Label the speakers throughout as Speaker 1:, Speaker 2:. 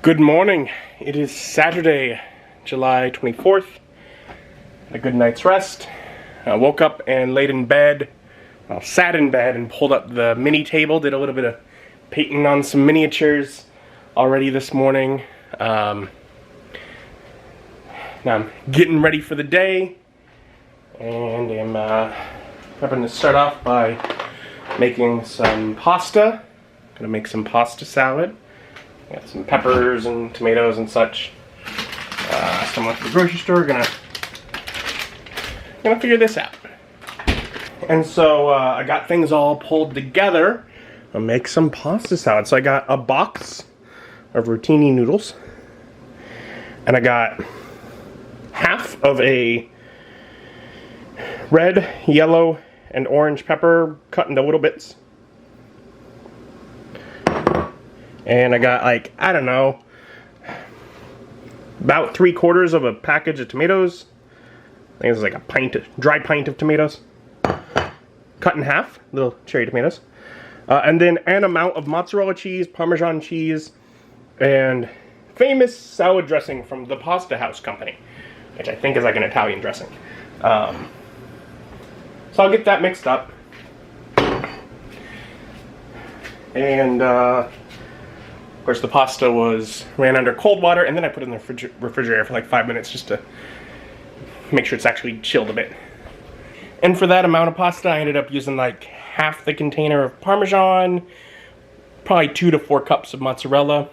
Speaker 1: Good morning. It is Saturday, July 24th. A good night's rest. I woke up and laid in bed, sat in bed and pulled up the mini table, did a little bit of painting on some miniatures already this morning. Now I'm getting ready for the day, and I'm going to start off by making some pasta. Gonna make some pasta salad. Got some peppers and tomatoes and such. So I went to the grocery store. Gonna figure this out. And so I got things all pulled together. I'll make some pasta salad. So I got a box of rotini noodles, and I got half of a red, yellow, and orange pepper cut into little bits. And I got, like, I don't know, about 3/4 of a package of tomatoes. I think it's like a dry pint of tomatoes. Cut in half, little cherry tomatoes. And then an amount of mozzarella cheese, Parmesan cheese, and famous salad dressing from the Pasta House company, which I think is like an Italian dressing. So I'll get that mixed up. And, of course, the pasta ran under cold water, and then I put it in the refrigerator for like 5 minutes just to make sure it's actually chilled a bit. And for that amount of pasta, I ended up using like half the container of Parmesan, probably 2 to 4 cups of mozzarella,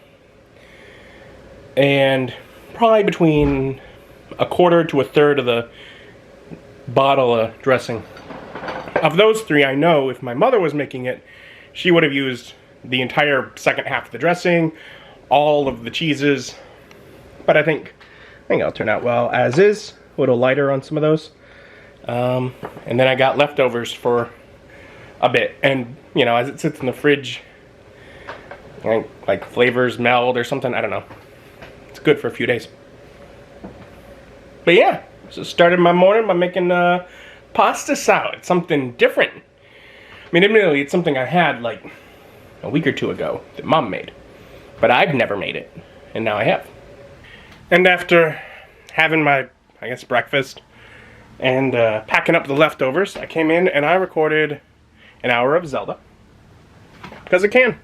Speaker 1: and probably between 1/4 to 1/3 of the bottle of dressing. Of those three, I know if my mother was making it, she would have used the entire second half of the dressing, all of the cheeses, but I think it'll turn out well as is. A little lighter on some of those. And then I got leftovers for a bit, and you know, as it sits in the fridge, like flavors meld or something, I don't know. It's good for a few days. But yeah, so started my morning by making pasta salad, something different. I mean, admittedly, it's something I had like a week or two ago that Mom made, but I've never made it, and now I have. And after having my, I guess, breakfast and packing up the leftovers, I came in and I recorded an hour of Zelda, because I can.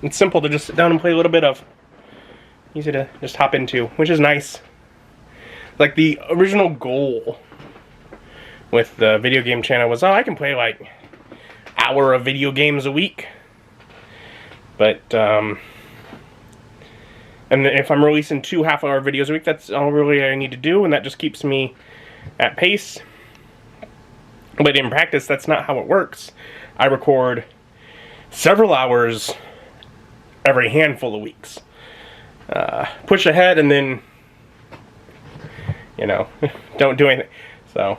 Speaker 1: It's simple to just sit down and play a little bit of. Easy to just hop into, which is nice. Like, the original goal with the video game channel was, oh, I can play like hour of video games a week. But, and if I'm releasing 2 half-hour videos a week, that's all really I need to do, and that just keeps me at pace. But in practice, that's not how it works. I record several hours every handful of weeks. Push ahead, and then, you know, don't do anything. So,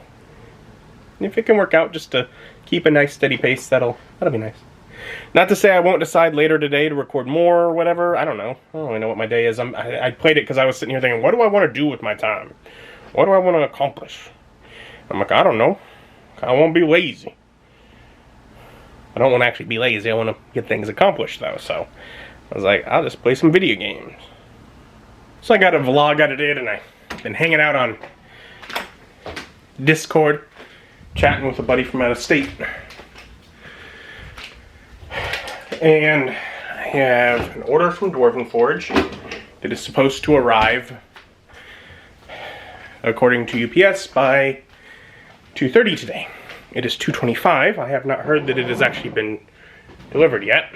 Speaker 1: if it can work out just to keep a nice steady pace, that'll be nice. Not to say I won't decide later today to record more or whatever. I don't know. I don't really know what my day is. I played it because I was sitting here thinking, what do I want to do with my time? What do I want to accomplish? I'm like, I don't know. I won't be lazy. I don't want to actually be lazy. I want to get things accomplished, though. So I was like, I'll just play some video games. So I got a vlog I did, and I've been hanging out on Discord, chatting with a buddy from out of state. And I have an order from Dwarven Forge that is supposed to arrive, according to UPS, by 2:30 today. It is 2:25. I have not heard that it has actually been delivered yet.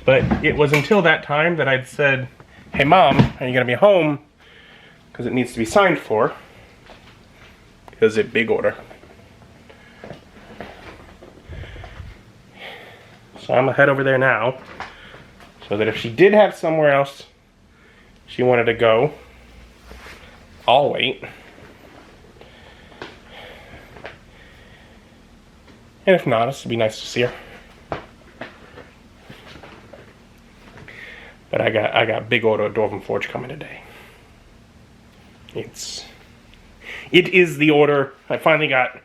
Speaker 1: But it was until that time that I'd said, hey Mom, are you going to be home? Because it needs to be signed for. Because it's a big order. So I'm gonna head over there now, so that if she did have somewhere else she wanted to go, I'll wait. And if not, this would be nice to see her. But I got big order of Dwarven Forge coming today. It is the order. I finally got,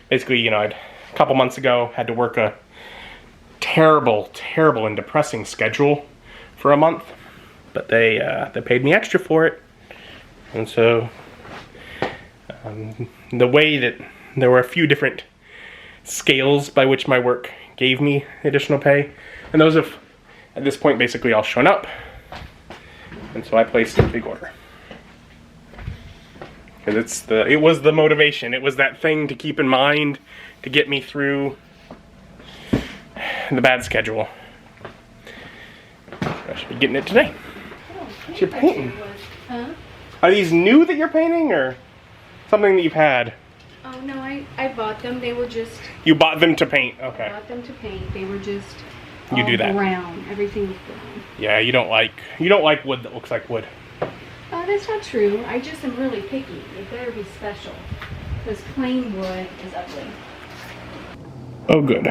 Speaker 1: basically, you know, a couple months ago had to work a terrible and depressing schedule for a month, but they paid me extra for it. And so the way that there were a few different scales by which my work gave me additional pay, and those have at this point basically all shown up, and so I placed a big order. Because it was the motivation, it was that thing to keep in mind to get me through the bad schedule. I should be getting it today. What you're painting?
Speaker 2: Huh?
Speaker 1: Are these new that you're painting, or something that you've had?
Speaker 2: Oh no, I bought them. They were just.
Speaker 1: You bought them to paint, okay.
Speaker 2: I bought them to paint. They were just.
Speaker 1: You
Speaker 2: all
Speaker 1: do that.
Speaker 2: Brown. Everything was brown.
Speaker 1: Yeah, you don't like wood that looks like wood.
Speaker 2: That's not true. I just am really picky. It better be special, because plain wood is ugly.
Speaker 1: Oh, good.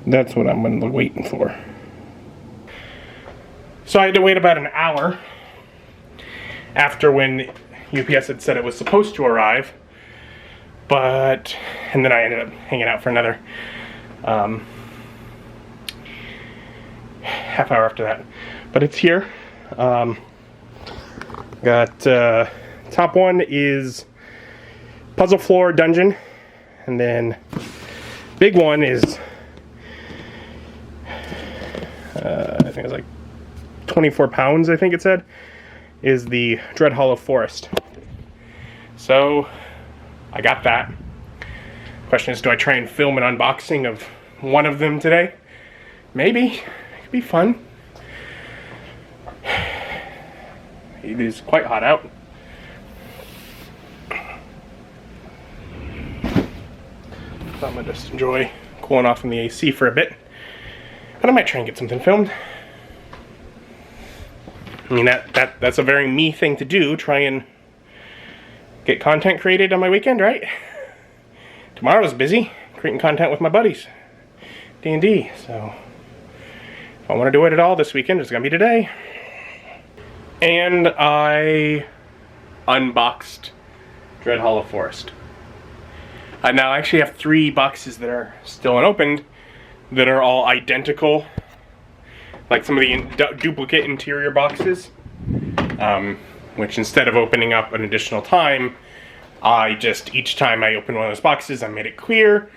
Speaker 1: That's what I'm waiting for. So I had to wait about an hour after when UPS had said it was supposed to arrive, and then I ended up hanging out for another half hour after that. But it's here. Got top one is puzzle floor dungeon, and then big one is I think it's like 24 pounds, I think it said, is the Dreadhollow Forest. So I got that. Question is, do I try and film an unboxing of one of them today? Maybe. It could be fun. It is quite hot out. So I'm gonna just enjoy cooling off in the AC for a bit. But I might try and get something filmed. I mean, that's a very me thing to do, try and get content created on my weekend, right? Tomorrow's busy, creating content with my buddies, D&D, so if I want to do it at all this weekend, it's gonna be today. And I unboxed Dreadhollow Forest. I now actually have 3 boxes that are still unopened that are all identical, like some of the duplicate interior boxes, which instead of opening up an additional time, each time I opened one of those boxes, I made it clear,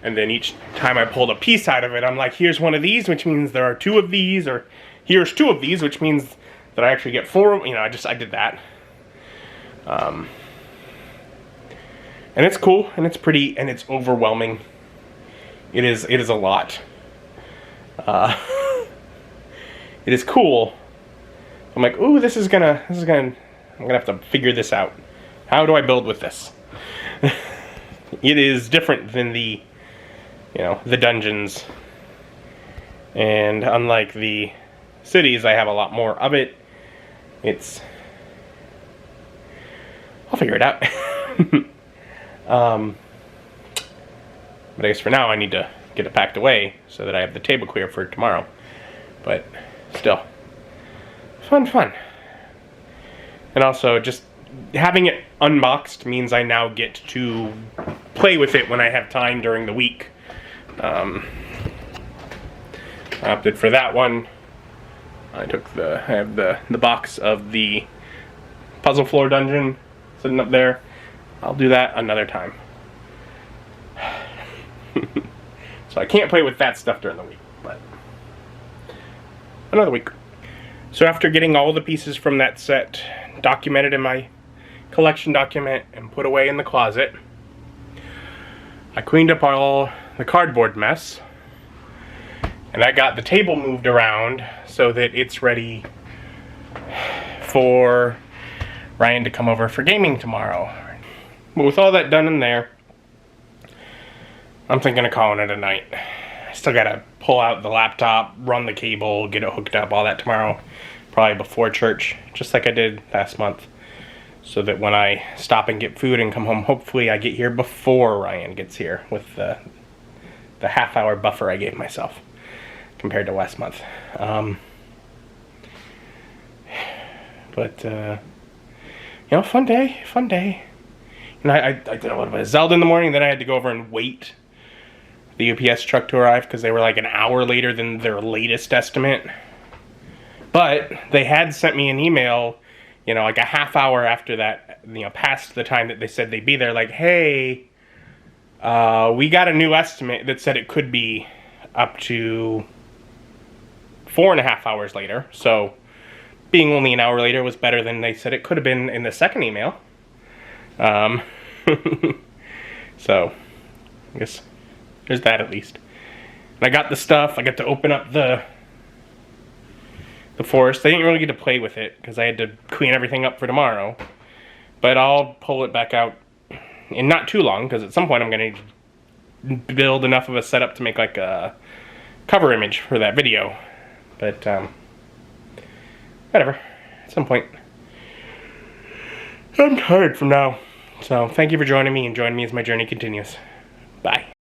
Speaker 1: and then each time I pulled a piece out of it, I'm like, here's one of these, which means there are 2 of these, or here's 2 of these, which means that I actually get 4, I did that. And it's cool, and it's pretty, and it's overwhelming. It is a lot. It is cool. I'm like, ooh, I'm gonna have to figure this out. How do I build with this? It is different than the dungeons. And unlike the cities, I have a lot more of it. I'll figure it out. But I guess for now I need to get it packed away so that I have the table clear for tomorrow. But still, fun. And also, just having it unboxed means I now get to play with it when I have time during the week. I opted for that one. I have the box of the puzzle floor dungeon sitting up there. I'll do that another time. So I can't play with that stuff during the week, but another week. So after getting all the pieces from that set documented in my collection document and put away in the closet, I cleaned up all the cardboard mess, and I got the table moved around so that it's ready for Ryan to come over for gaming tomorrow. But with all that done in there, I'm thinking of calling it a night. I still gotta pull out the laptop, run the cable, get it hooked up, all that tomorrow, probably before church, just like I did last month, so that when I stop and get food and come home, hopefully I get here before Ryan gets here with the half-hour buffer I gave myself compared to last month. But fun day. And I did a little bit of Zelda in the morning, then I had to go over and wait the UPS truck to arrive because they were like an hour later than their latest estimate. But they had sent me an email, you know, like a half hour after that, you know, past the time that they said they'd be there, like, hey, we got a new estimate that said it could be up to 4.5 hours later. So being only an hour later was better than they said it could have been in the second email. So I guess there's that at least. And I got the stuff. I got to open up the forest. I didn't really get to play with it because I had to clean everything up for tomorrow. But I'll pull it back out in not too long because at some point I'm going to build enough of a setup to make like a cover image for that video. But whatever. At some point. I'm tired from now. So thank you for joining me, and join me as my journey continues. Bye.